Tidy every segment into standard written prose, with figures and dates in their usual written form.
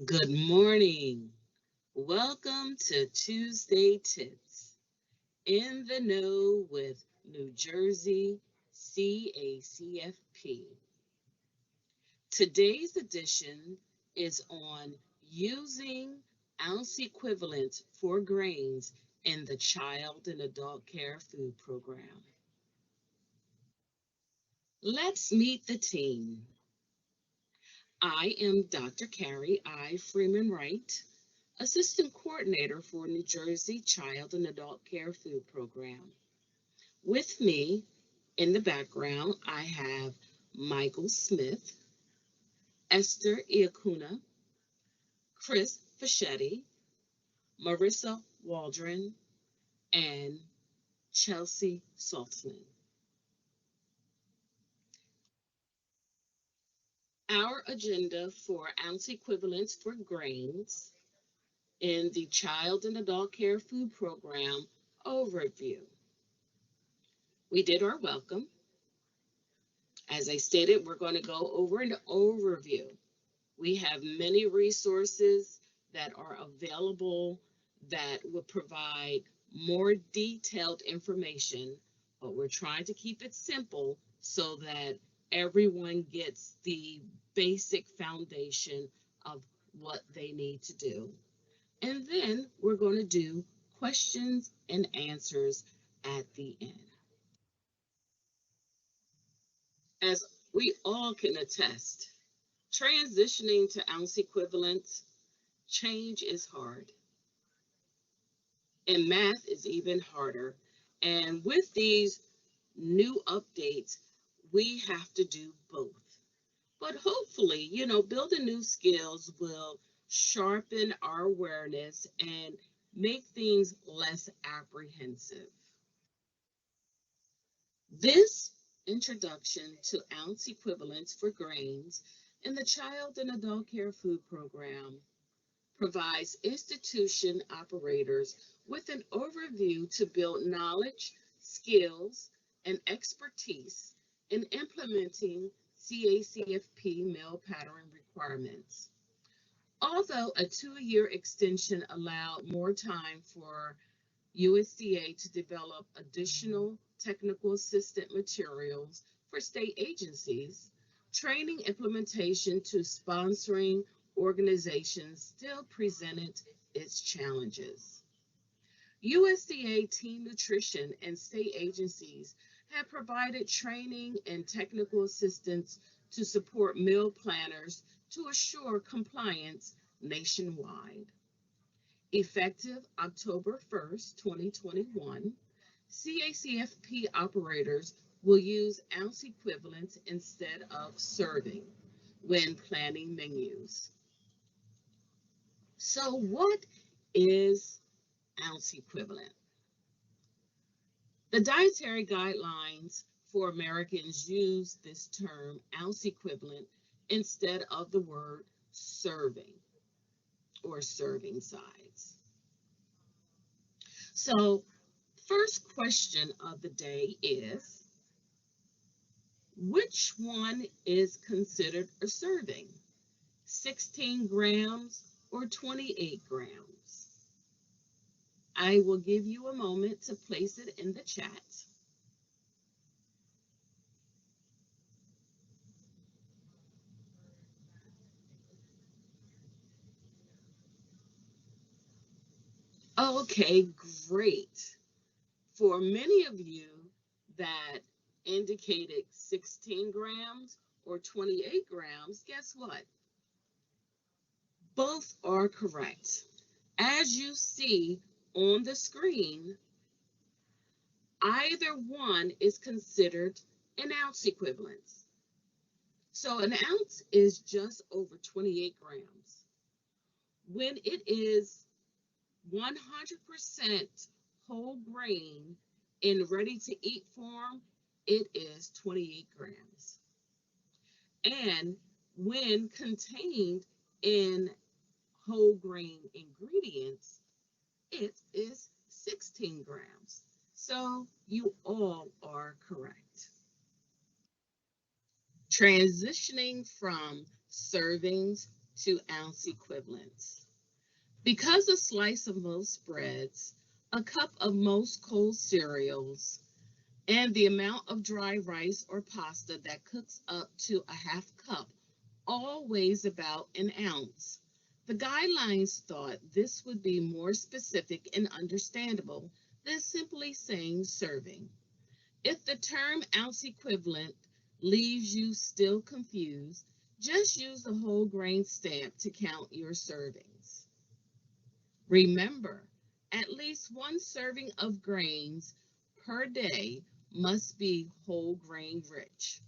Good morning. Welcome to Tuesday Tips in the Know with New Jersey CACFP. Today's edition is on using ounce equivalents for grains in the Child and Adult Care Food Program. Let's meet the team. I am Dr. Carrie I. Freeman Wright, Assistant Coordinator for New Jersey Child and Adult Care Food Program. With me in the background, I have Michael Smith, Esther Iacuna, Chris Fischetti, Marissa Waldron, and Chelsea Saltzman. Our agenda for ounce equivalents for grains in the Child and Adult Care Food Program overview. We did our welcome. As I stated, we're going to go over an overview. We have many resources that are available that will provide more detailed information, but we're trying to keep it simple so that everyone gets the basic foundation of what they need to do. And then we're going to do questions and answers at the end. As we all can attest, transitioning to ounce equivalents, change is hard. And math is even harder. And with these new updates, we have to do both. But hopefully, building new skills will sharpen our awareness and make things less apprehensive. This introduction to ounce equivalents for grains in the Child and Adult Care Food Program provides institution operators with an overview to build knowledge, skills, and expertise in implementing CACFP meal pattern requirements. Although a 2-year extension allowed more time for USDA to develop additional technical assistant materials for state agencies, training implementation to sponsoring organizations still presented its challenges. USDA Team Nutrition and state agencies have provided training and technical assistance to support meal planners to assure compliance nationwide. Effective October 1st, 2021, CACFP operators will use ounce equivalents instead of serving when planning menus. So what is ounce equivalent? The dietary guidelines for Americans use this term ounce equivalent instead of the word serving or serving size. So, first question of the day is, which one is considered a serving? 16 grams or 28 grams? I will give you a moment to place it in the chat. Okay, great. For many of you that indicated 16 grams or 28 grams, guess what? Both are correct. As you see on the screen, either one is considered an ounce equivalent. So an ounce is just over 28 grams. When it is 100% whole grain in ready-to-eat form, it is 28 grams. And when contained in whole grain ingredients, it is 16 grams. So you all are correct. Transitioning from servings to ounce equivalents. Because a slice of most breads, a cup of most cold cereals, and the amount of dry rice or pasta that cooks up to a half cup all weighs about an ounce, the guidelines thought this would be more specific and understandable than simply saying serving. If the term ounce equivalent leaves you still confused, just use the whole grain stamp to count your servings. Remember, at least one serving of grains per day must be whole grain rich.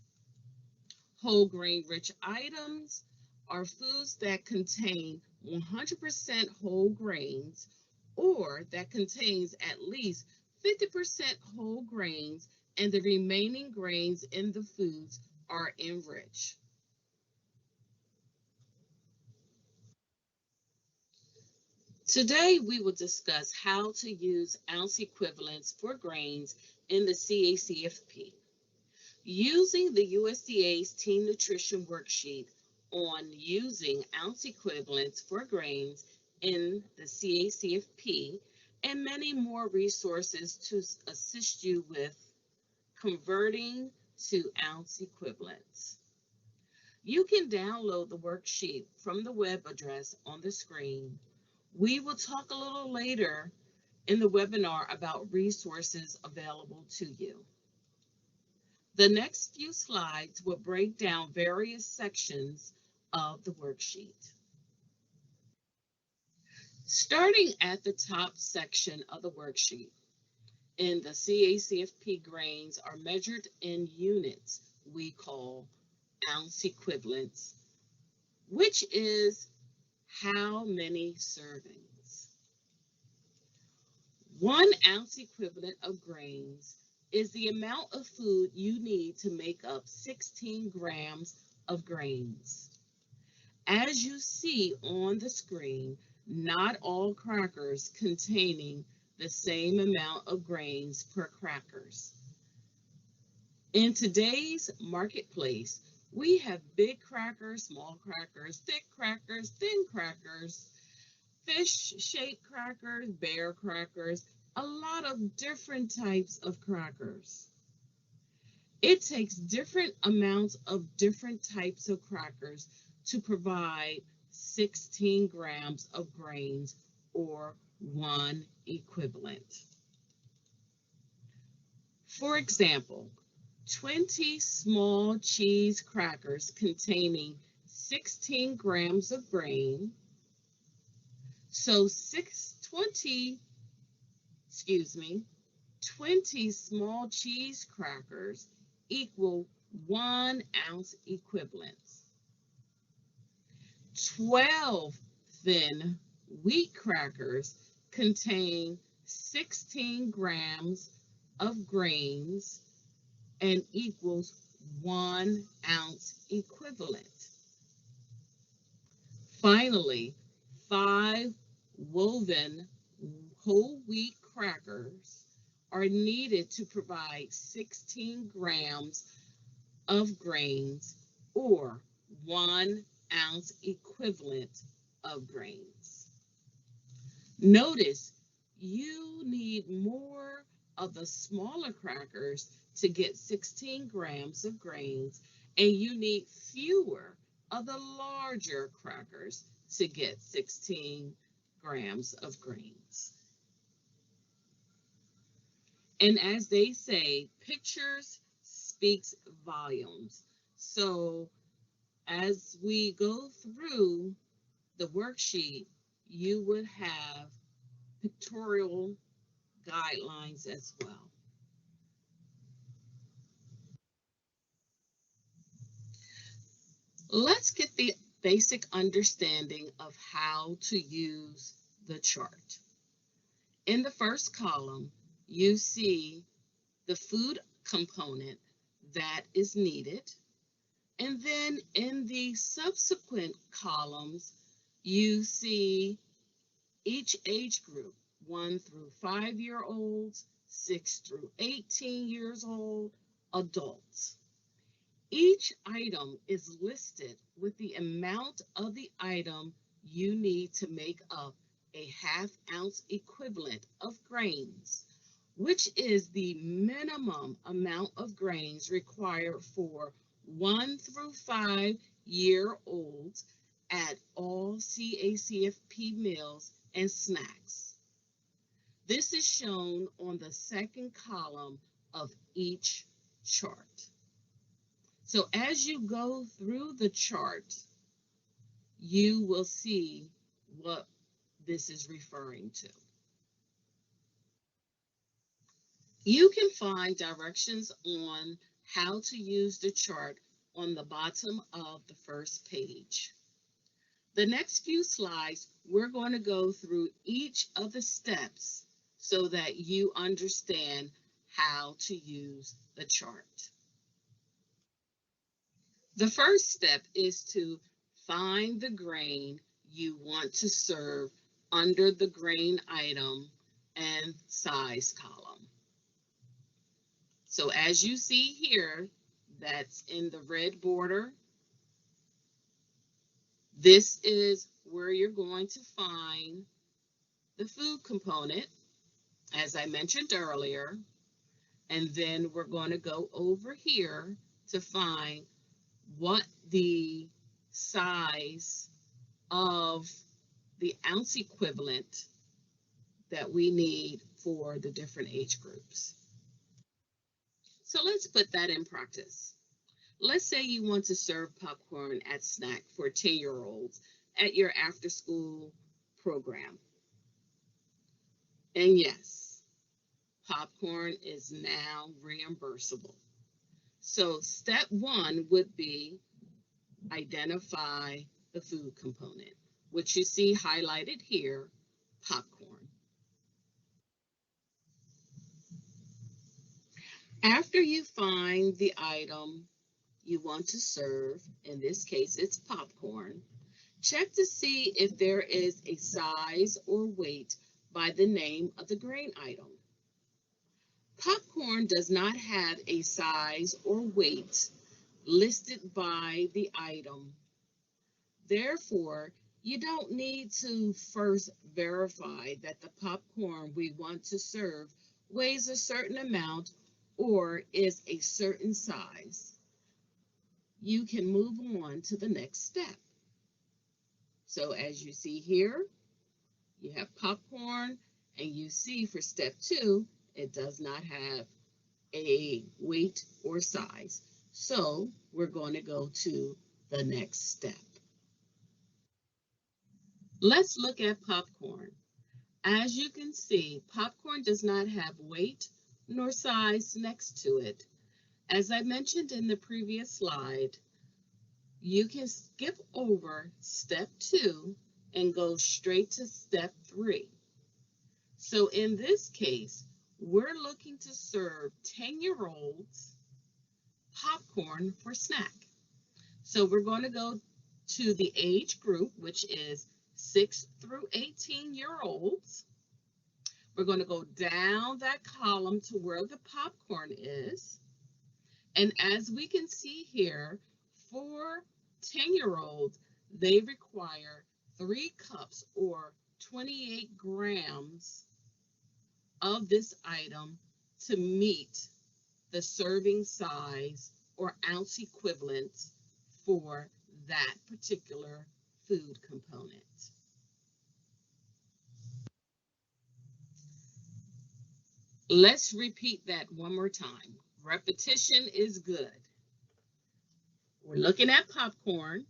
Whole grain rich items are foods that contain 100% whole grains or that contains at least 50% whole grains and the remaining grains in the foods are enriched. Today, we will discuss how to use ounce equivalents for grains in the CACFP. Using the USDA's Teen Nutrition Worksheet on using ounce equivalents for grains in the CACFP and many more resources to assist you with converting to ounce equivalents. You can download the worksheet from the web address on the screen. We will talk a little later in the webinar about resources available to you. The next few slides will break down various sections of the worksheet. Starting at the top section of the worksheet, in the CACFP, grains are measured in units we call ounce equivalents, which is how many servings. 1 ounce equivalent of grains is the amount of food you need to make up 16 grams of grains. As you see on the screen, not all crackers containing the same amount of grains per crackers. In today's marketplace, we have big crackers, small crackers, thick crackers, thin crackers, fish-shaped crackers, bear crackers, a lot of different types of crackers. It takes different amounts of different types of crackers to provide 16 grams of grains or 1 equivalent. For example, 20 small cheese crackers containing 16 grams of grain. So 20 small cheese crackers equal 1 ounce equivalents. 12 thin wheat crackers contain 16 grams of grains and equals 1 ounce equivalent. Finally, 5 woven whole wheat crackers are needed to provide 16 grams of grains or 1 ounce equivalent of grains. Notice you need more of the smaller crackers to get 16 grams of grains, and you need fewer of the larger crackers to get 16 grams of grains. And as they say, pictures speaks volumes. So as we go through the worksheet, you would have pictorial guidelines as well. Let's get the basic understanding of how to use the chart. In the first column, you see the food component that is needed. And then in the subsequent columns, you see each age group, 1 through 5-year-olds, 6 through 18 years old, adults. Each item is listed with the amount of the item you need to make up a half-ounce equivalent of grains, which is the minimum amount of grains required for 1 through 5-year-olds at all CACFP meals and snacks. This is shown on the second column of each chart. So as you go through the chart, you will see what this is referring to. You can find directions on how to use the chart on the bottom of the first page. The next few slides, we're going to go through each of the steps so that you understand how to use the chart. The first step is to find the grain you want to serve under the grain item and size column. So as you see here, that's in the red border. This is where you're going to find the food component, as I mentioned earlier. And then we're going to go over here to find what the size of the ounce equivalent that we need for the different age groups. So let's put that in practice. Let's say you want to serve popcorn at snack for 10-year-olds at your after-school program. And yes, popcorn is now reimbursable. So step one would be identify the food component, which you see highlighted here, popcorn. After you find the item you want to serve, in this case it's popcorn, check to see if there is a size or weight by the name of the grain item. Popcorn does not have a size or weight listed by the item. Therefore, you don't need to first verify that the popcorn we want to serve weighs a certain amount or is a certain size. You can move on to the next step. So as you see here, you have popcorn, and you see for step 2, it does not have a weight or size. So we're going to go to the next step. Let's look at popcorn. As you can see, popcorn does not have weight nor size next to it. As I mentioned in the previous slide, you can skip over step 2 and go straight to step 3. So in this case, we're looking to serve 10-year-olds popcorn for snack. So we're going to go to the age group, which is 6 through 18-year-olds. We're going to go down that column to where the popcorn is. And as we can see here, for 10-year-olds, they require 3 cups or 28 grams of this item to meet the serving size or ounce equivalent for that particular food component. Let's repeat that one more time. Repetition is good. We're looking at popcorn.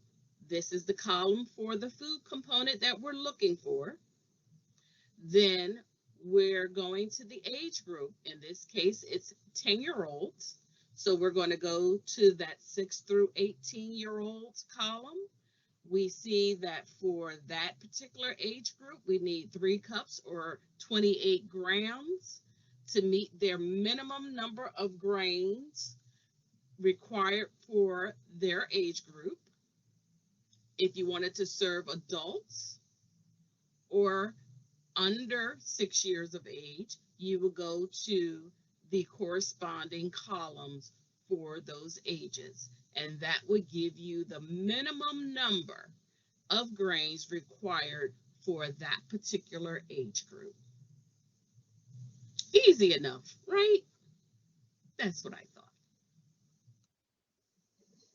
This is the column for the food component that we're looking for. Then we're going to the age group. In this case, it's 10-year-olds. So we're going to go to that 6 through 18-year-olds column. We see that for that particular age group, we need 3 cups or 28 grams to meet their minimum number of grains required for their age group. If you wanted to serve adults or under 6 years of age, you will go to the corresponding columns for those ages. and that would give you the minimum number of grains required for that particular age group. Easy enough, right? That's what I thought.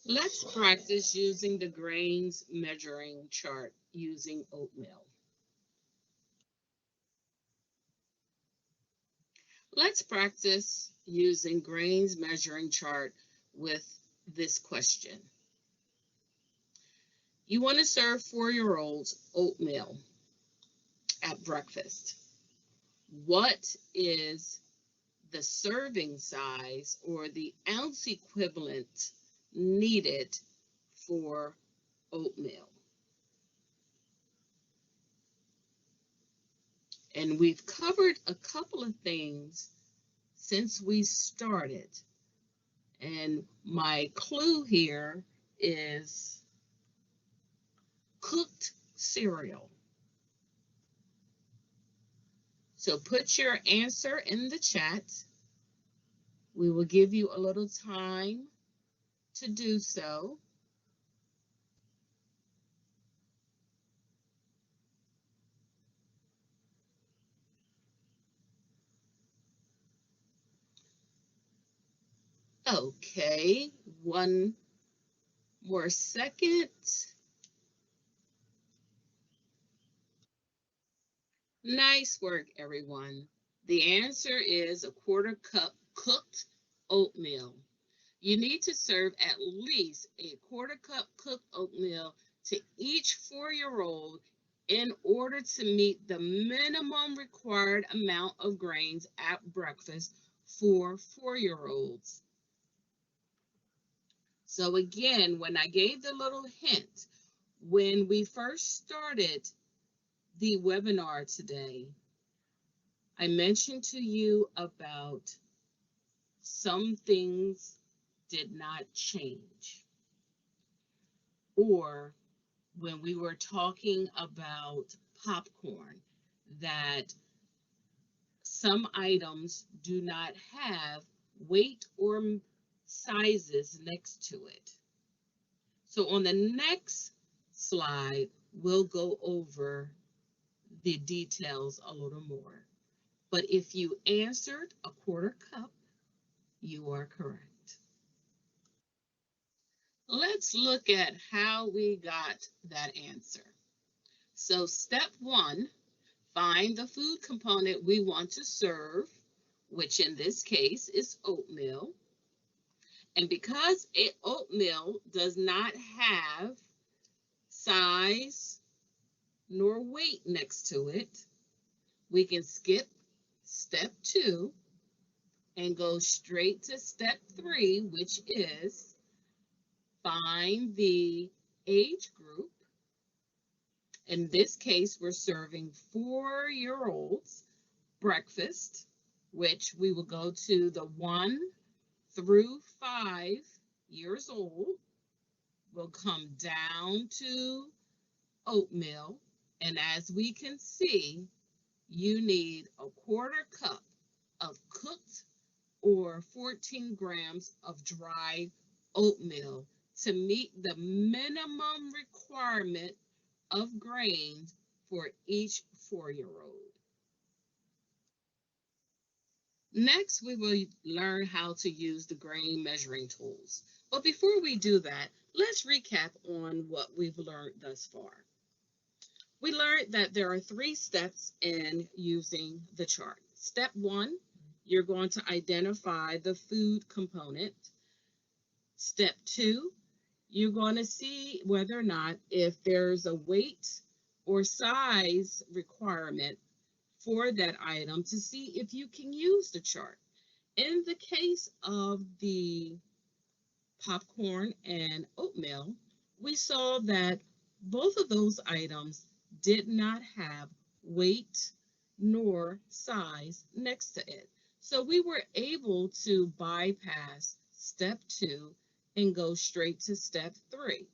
Let's practice using the grains measuring chart using oatmeal. Let's practice using grains measuring chart with this question. You want to serve 4-year-olds oatmeal at breakfast. What is the serving size or the ounce equivalent needed for oatmeal? And we've covered a couple of things since we started. And my clue here is cooked cereal. So put your answer in the chat. We will give you a little time to do so. Okay, one more second. Nice work, everyone. The answer is a 1/4 cup cooked oatmeal. You need to serve at least a 1/4 cup cooked oatmeal to each 4-year-old in order to meet the minimum required amount of grains at breakfast for 4-year-olds. So again, when I gave the little hint, when we first started the webinar today, I mentioned to you about some things did not change. Or when we were talking about popcorn, that some items do not have weight or sizes next to it. So on the next slide, we'll go over the details a little more. But if you answered a 1/4 cup, you are correct. Let's look at how we got that answer. So step 1, find the food component we want to serve, which in this case is oatmeal. And because oatmeal does not have size nor weight next to it, we can skip step 2 and go straight to step 3, which is find the age group. In this case, we're serving 4-year-olds breakfast, which we will go to the 1 through 5 years old. We'll come down to oatmeal. And as we can see, you need a 1/4 cup of cooked or 14 grams of dry oatmeal to meet the minimum requirement of grains for each 4-year-old. Next, we will learn how to use the grain measuring tools. But before we do that, let's recap on what we've learned thus far. We learned that there are 3 steps in using the chart. Step 1, you're going to identify the food component. Step 2, you're going to see whether or not if there's a weight or size requirement for that item to see if you can use the chart. In the case of the popcorn and oatmeal, we saw that both of those items did not have weight nor size next to it. So we were able to bypass step 2 and go straight to step 3,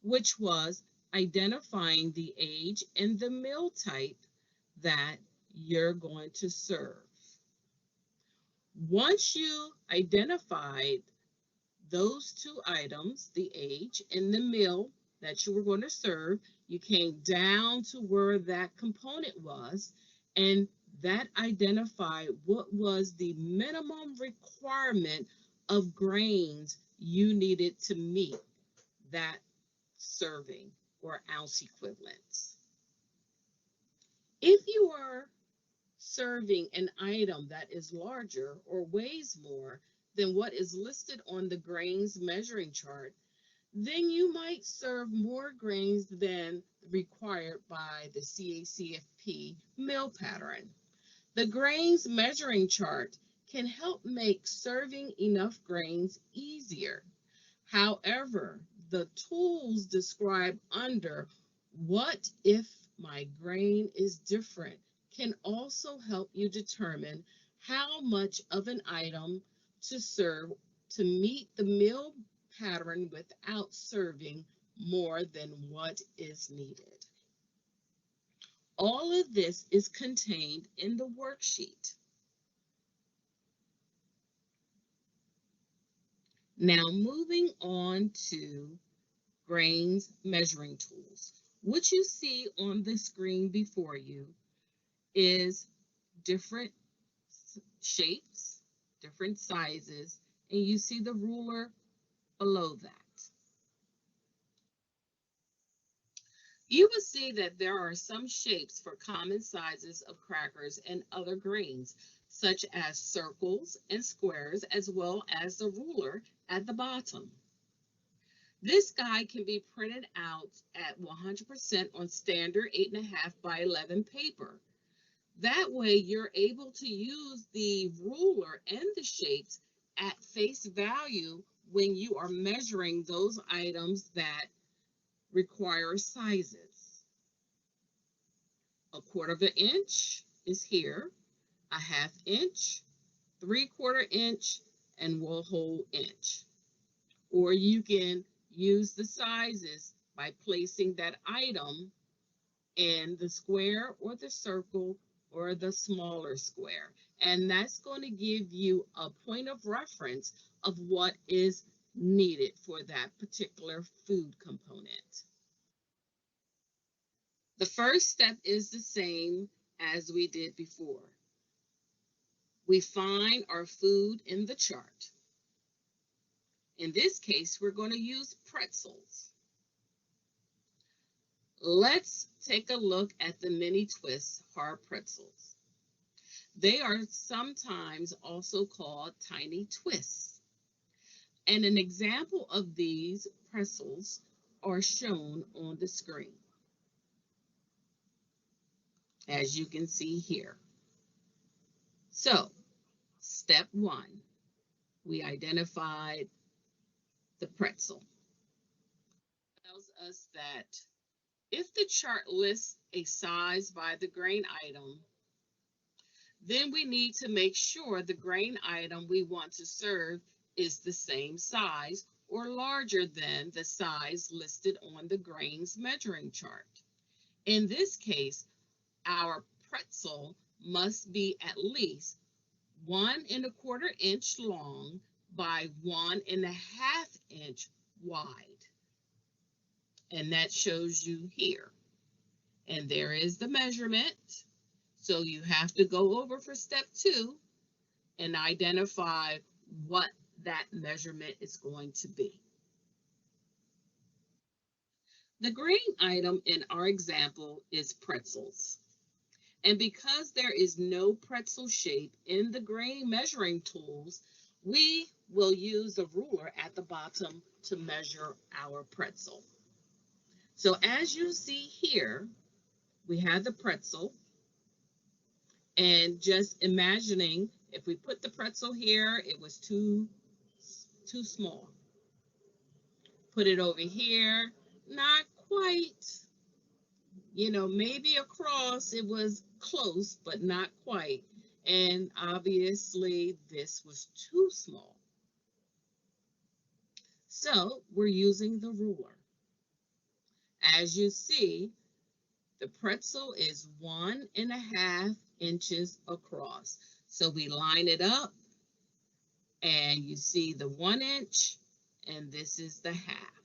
which was identifying the age and the meal type that you're going to serve. Once you identified those two items, the age and the meal that you were going to serve, you came down to where that component was, and that identified what was the minimum requirement of grains you needed to meet that serving or ounce equivalents. If you are serving an item that is larger or weighs more than what is listed on the grains measuring chart, then you might serve more grains than required by the CACFP meal pattern. The grains measuring chart can help make serving enough grains easier. However, the tools described under "What if my grain is different" can also help you determine how much of an item to serve to meet the meal pattern without serving more than what is needed. All of this is contained in the worksheet. Now moving on to grains measuring tools. What you see on the screen before you is different shapes, different sizes, and you see the ruler below that. You will see that there are some shapes for common sizes of crackers and other grains, such as circles and squares, as well as the ruler at the bottom. This guide can be printed out at 100% on standard 8.5 by 11 paper. That way you're able to use the ruler and the shapes at face value when you are measuring those items that require sizes. A 1/4 inch is here, a 1/2 inch, 3/4 inch, and 1 whole inch. Or you can use the sizes by placing that item in the square or the circle or the smaller square. And that's going to give you a point of reference of what is needed for that particular food component. The first step is the same as we did before. We find our food in the chart. In this case, we're going to use pretzels. Let's take a look at the mini twist hard pretzels. They are sometimes also called tiny twists. And an example of these pretzels are shown on the screen, as you can see here. So, step 1, we identified the pretzel. It tells us that if the chart lists a size by the grain item, then we need to make sure the grain item we want to serve is the same size or larger than the size listed on the grains measuring chart. In this case, our pretzel must be at least 1 1/4 inch long by 1 1/2 inch wide. And that shows you here. And there is the measurement. So you have to go over for step 2 and identify what that measurement is going to be. The grain item in our example is pretzels. And because there is no pretzel shape in the grain measuring tools, we will use the ruler at the bottom to measure our pretzel. So as you see here, we have the pretzel, and just imagining if we put the pretzel here, it was too small. Put it over here, not quite. You know, maybe across it was close, but not quite. And obviously this was too small. So we're using the ruler. As you see, the pretzel is 1 1/2 inches across. So we line it up and you see the 1 inch and this is the half.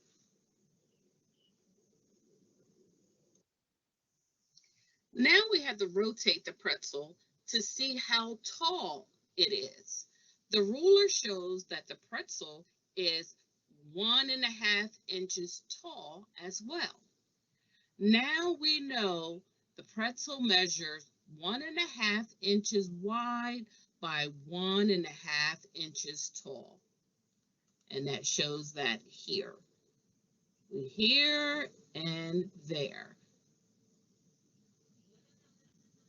Now we have to rotate the pretzel to see how tall it is. The ruler shows that the pretzel is 1.5 inches tall as well. Now we know the pretzel measures 1.5 inches wide by 1.5 inches tall. And that shows that here and there.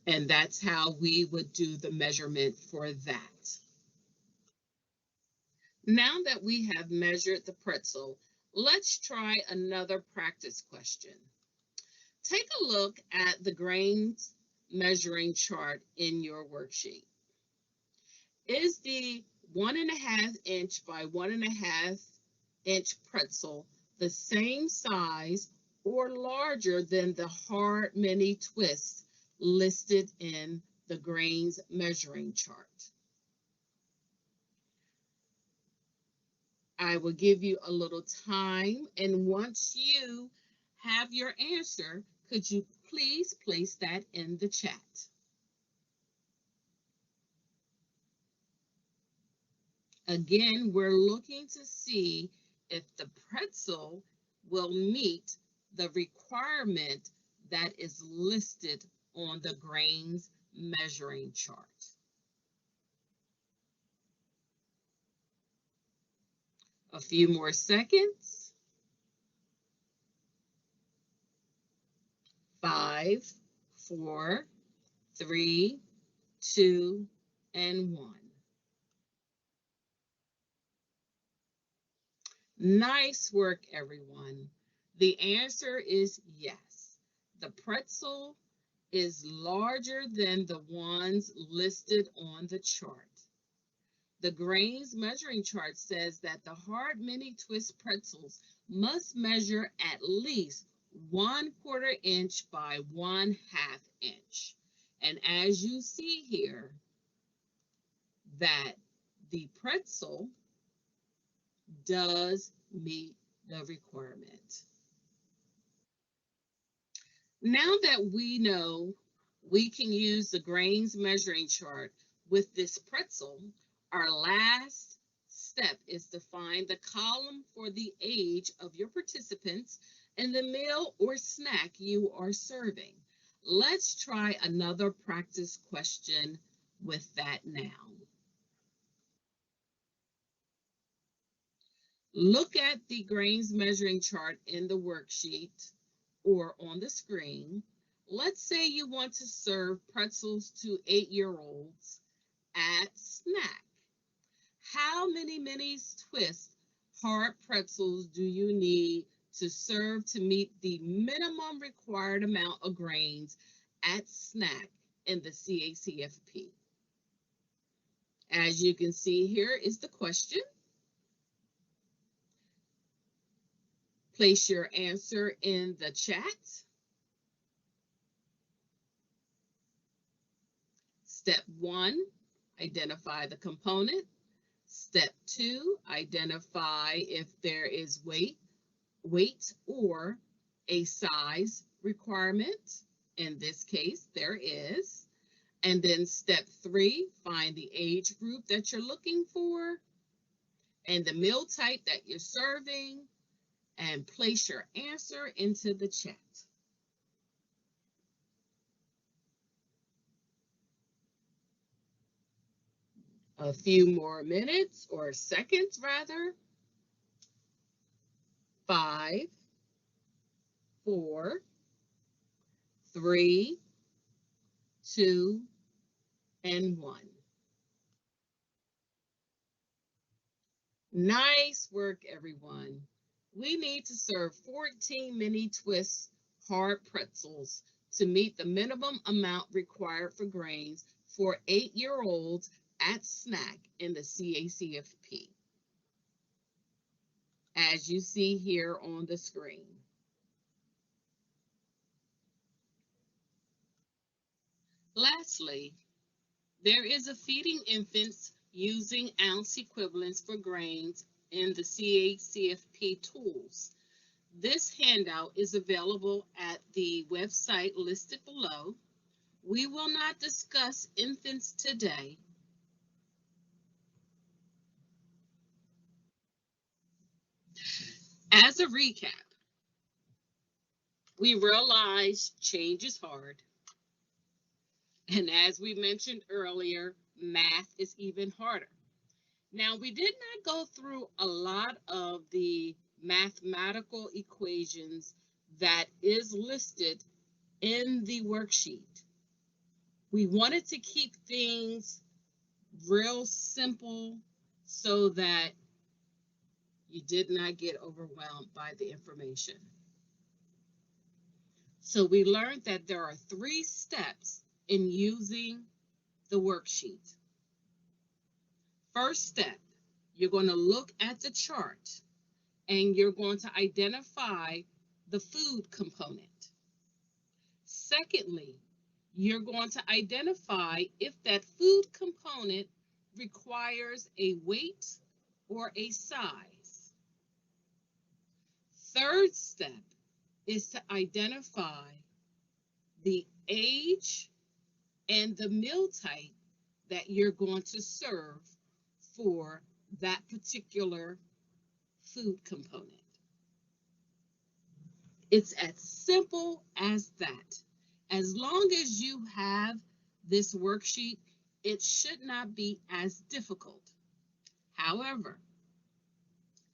And that's how we would do the measurement for that. Now that we have measured the pretzel, let's try another practice question. Take a look at the grains measuring chart in your worksheet. Is the 1.5 inch by 1.5 inch pretzel the same size or larger than the hard mini twists listed in the grains measuring chart? I will give you a little time, and once you have your answer, could you please place that in the chat? Again, we're looking to see if the pretzel will meet the requirement that is listed on the grains measuring chart. A few more seconds. 5, 4, 3, 2, and 1. Nice work, everyone. The answer is yes. The pretzel is larger than the ones listed on the chart. The grains measuring chart says that the hard mini twist pretzels must measure at least 1/4 inch by 1/2 inch. And as you see here, that the pretzel does meet the requirement. Now that we know we can use the grains measuring chart with this pretzel, our last step is to find the column for the age of your participants and the meal or snack you are serving. Let's try another practice question with that now. Look at the grains measuring chart in the worksheet or on the screen. Let's say you want to serve pretzels to 8-year-olds at snack. How many mini twist hard pretzels do you need to serve to meet the minimum required amount of grains at snack in the CACFP? As you can see, here is the question. Place your answer in the chat. Step 1, identify the component. Step 2, identify if there is weight or a size requirement. In this case, there is. And then step 3, find the age group that you're looking for and the meal type that you're serving, and place your answer into the chat. A few more minutes or seconds rather. 5, 4, 3, 2, and 1. Nice work, everyone. We need to serve 14 mini twist hard pretzels to meet the minimum amount required for grains for 8-year-olds at snack in the CACFP, as you see here on the screen. Lastly, there is a feeding infants using ounce equivalents for grains in the CACFP tools. This handout is available at the website listed below. We will not discuss infants today. As a recap, we realize change is hard. And as we mentioned earlier, math is even harder. Now, we did not go through a lot of the mathematical equations that is listed in the worksheet. We wanted to keep things real simple so that you did not get overwhelmed by the information. So we learned that there are 3 steps in using the worksheet. First step, you're going to look at the chart and you're going to identify the food component. Secondly, you're going to identify if that food component requires a weight or a size. Third step is to identify the age and the meal type that you're going to serve for that particular food component. It's as simple as that. As long as you have this worksheet, it should not be as difficult. However,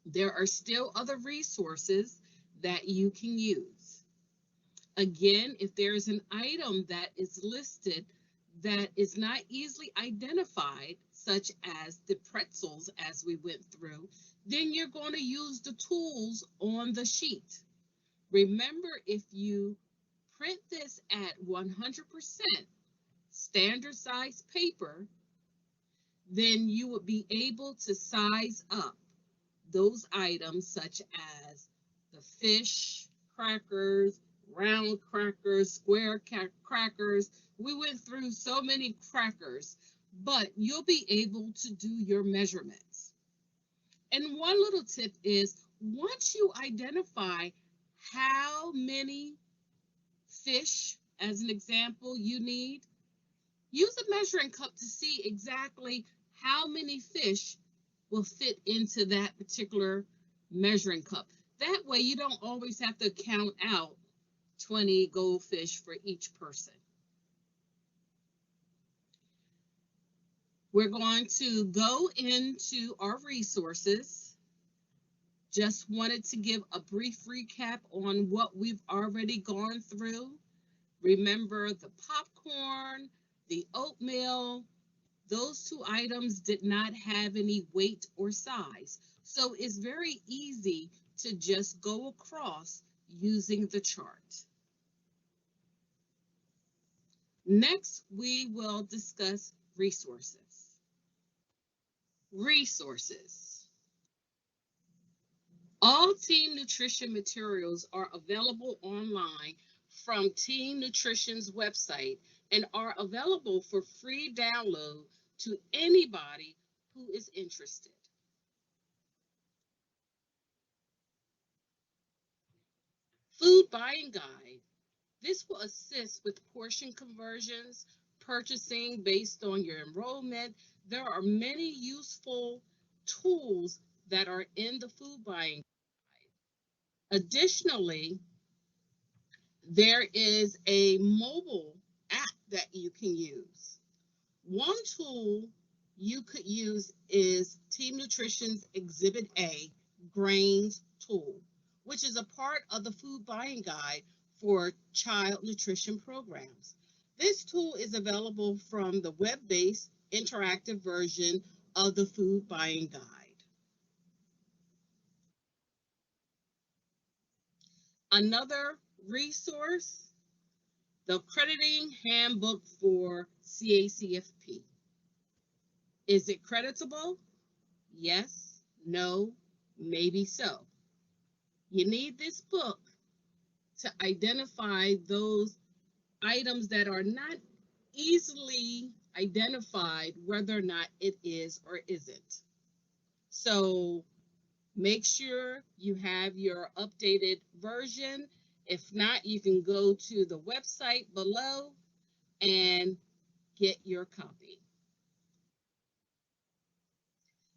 there are still other resources that you can use. Again, if there's an item that is listed that is not easily identified, such as the pretzels as we went through, then you're going to use the tools on the sheet. Remember, if you print this at 100% standard size paper, then you would be able to size up those items such as the fish crackers, round crackers, square crackers. We went through so many crackers, but you'll be able to do your measurements. And one little tip is, once you identify how many fish, as an example, you need, use a measuring cup to see exactly how many fish will fit into that particular measuring cup. That way you don't always have to count out 20 goldfish for each person. We're going to go into our resources. Just wanted to give a brief recap on what we've already gone through. Remember the popcorn, the oatmeal, those 2 items did not have any weight or size. So it's very easy to just go across using the chart. Next, we will discuss resources. Resources. All Team Nutrition materials are available online from Team Nutrition's website and are available for free download to anybody who is interested. Food Buying Guide. This will assist with portion conversions, purchasing based on your enrollment. There are many useful tools that are in the Food Buying Guide. Additionally, there is a mobile app that you can use. One tool you could use is Team Nutrition's Exhibit A Grains tool, which is a part of the Food Buying Guide for child nutrition programs. This tool is available from the web-based interactive version of the Food Buying Guide. Another resource, the Accrediting Handbook for CACFP. Is it creditable? Yes, no, maybe so. You need this book to identify those items that are not easily identified, whether or not it is or isn't. So Make sure you have your updated version. If not, you can go to the website below and get your copy.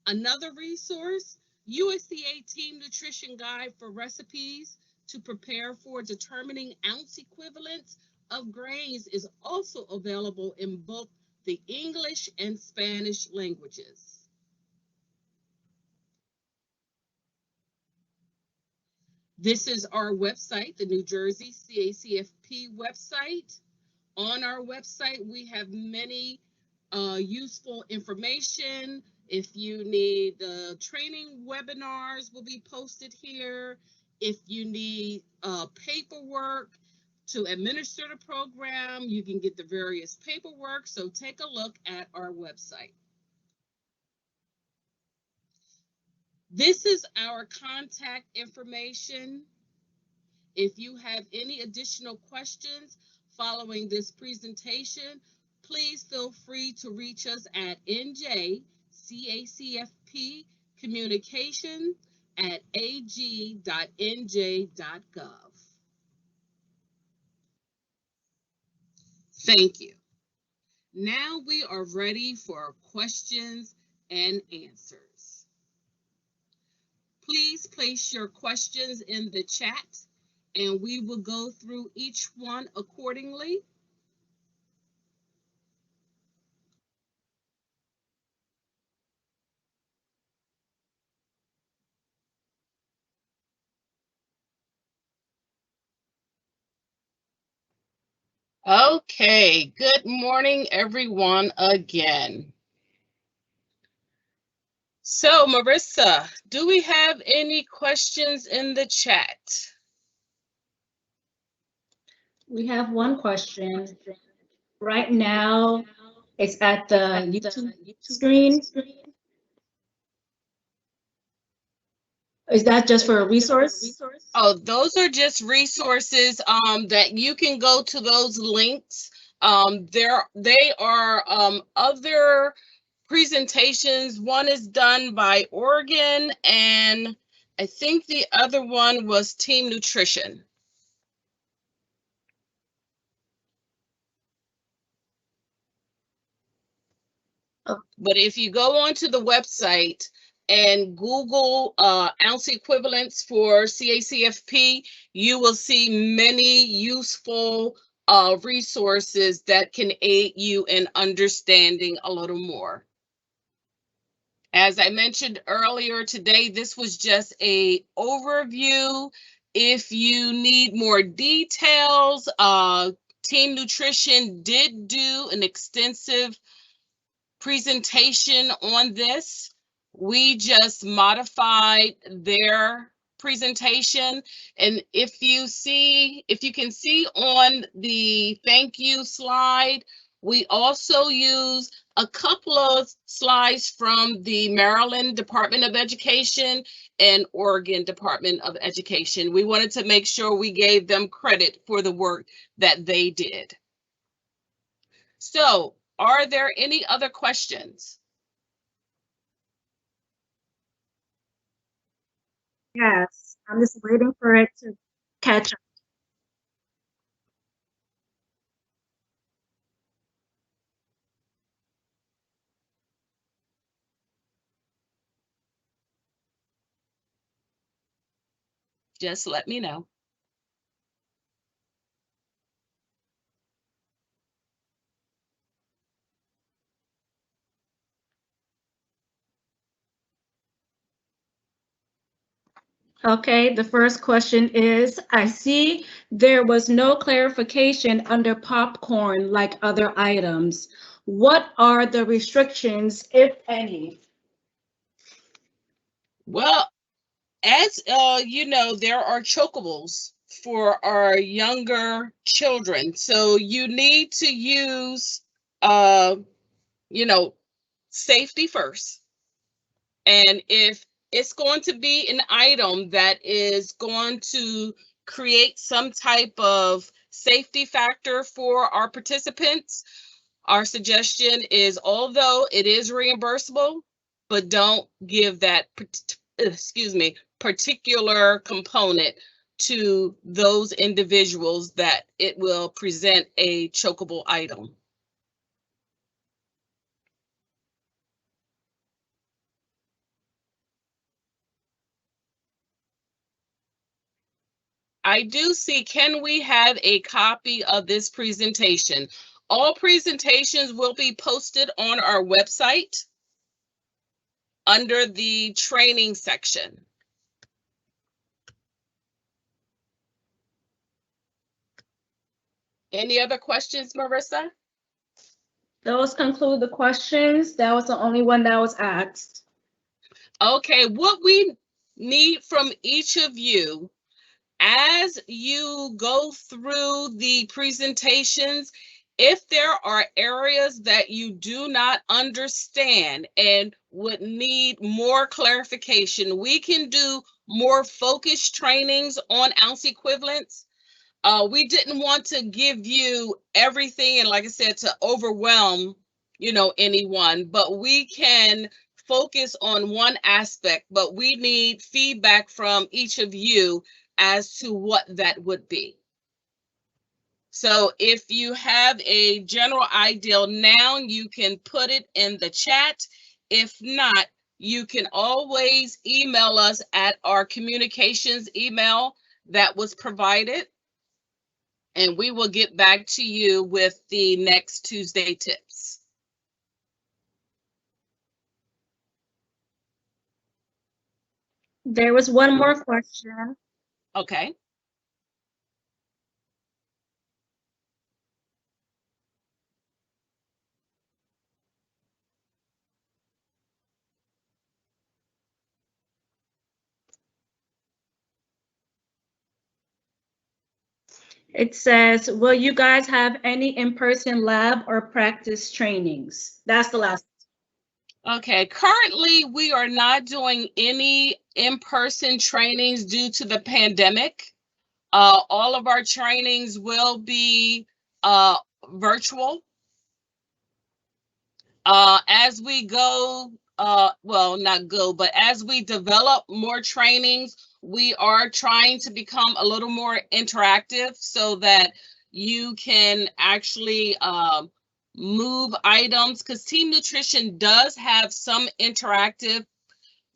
Another resource, USDA Team Nutrition Guide for recipes to prepare for determining ounce equivalents of grains is also available in both the English and Spanish languages. This is our website, the New Jersey CACFP website. On our website, we have many useful information. If you need training webinars will be posted here. If you need paperwork to administer the program, you can get the various paperwork. So take a look at our website. This is our contact information. If you have any additional questions following this presentation, please feel free to reach us at NJCACFP communication at ag.nj.gov. Thank you. Now we are ready for questions and answers. Please place your questions in the chat and we will go through each one accordingly. Okay, good morning, everyone, again. So, Marissa, do we have any questions in the chat? We have one question. Right now, it's at the YouTube screen. Is that just for a resource? Oh, those are just resources that you can go to those links. They are other presentations. One is done by Oregon, and I think the other one was Team Nutrition. But if you go onto the website and Google ounce equivalents for CACFP, you will see many useful resources that can aid you in understanding a little more. As I mentioned earlier today, this was just an overview. If you need more details, Team Nutrition did do an extensive presentation on this. We just modified their presentation. And if you can see on the thank you slide, we also use a couple of slides from the Maryland Department of Education and Oregon Department of Education. We wanted to make sure we gave them credit for the work that they did. So, are there any other questions? Yes, I'm just waiting for it to catch up. Just let me know. Okay, the first question is, I see there was no clarification under popcorn like other items. What are the restrictions, if any? Well, as you know, there are chokables for our younger children. So you need to use, safety first. And if it's going to be an item that is going to create some type of safety factor for our participants, our suggestion is, although it is reimbursable, but don't give that particular component to those individuals that it will present a chokeable item. I do see, can we have a copy of this presentation? All presentations will be posted on our website under the training section. Any other questions, Marissa? Those conclude the questions. That was the only one that was asked. Okay, what we need from each of you as you go through the presentations, if there are areas that you do not understand and would need more clarification, we can do more focused trainings on ounce equivalents. We didn't want to give you everything and, like I said, to overwhelm, anyone, but we can focus on one aspect, but we need feedback from each of you as to what that would be. So if you have a general idea now, you can put it in the chat. If not, you can always email us at our communications email that was provided, and we will get back to you with the next Tuesday tips. There was one more question. Okay. It says, will you guys have any in-person lab or practice trainings? That's the last. Okay, currently we are not doing any in-person trainings due to the pandemic. All of our trainings will be virtual. As we go, well, not go, but as we develop more trainings, we are trying to become a little more interactive so that you can actually move items, because Team Nutrition does have some interactive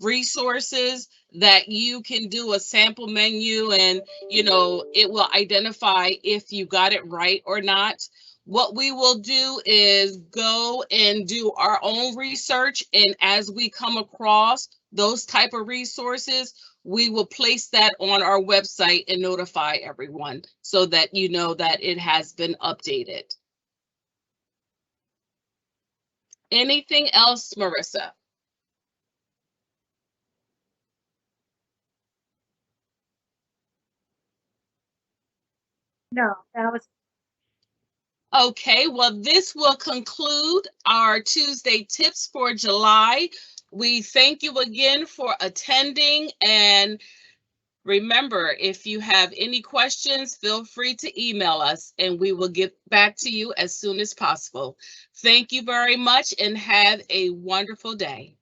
resources that you can do a sample menu and it will identify if you got it right or not. What we will do is go and do our own research, and as we come across those type of resources, we will place that on our website and notify everyone so that you know that it has been updated. Anything else, Marissa? No, that was. Okay, well, this will conclude our Tuesday tips for July. We thank you again for attending, and remember, if you have any questions, feel free to email us and we will get back to you as soon as possible. Thank you very much and have a wonderful day.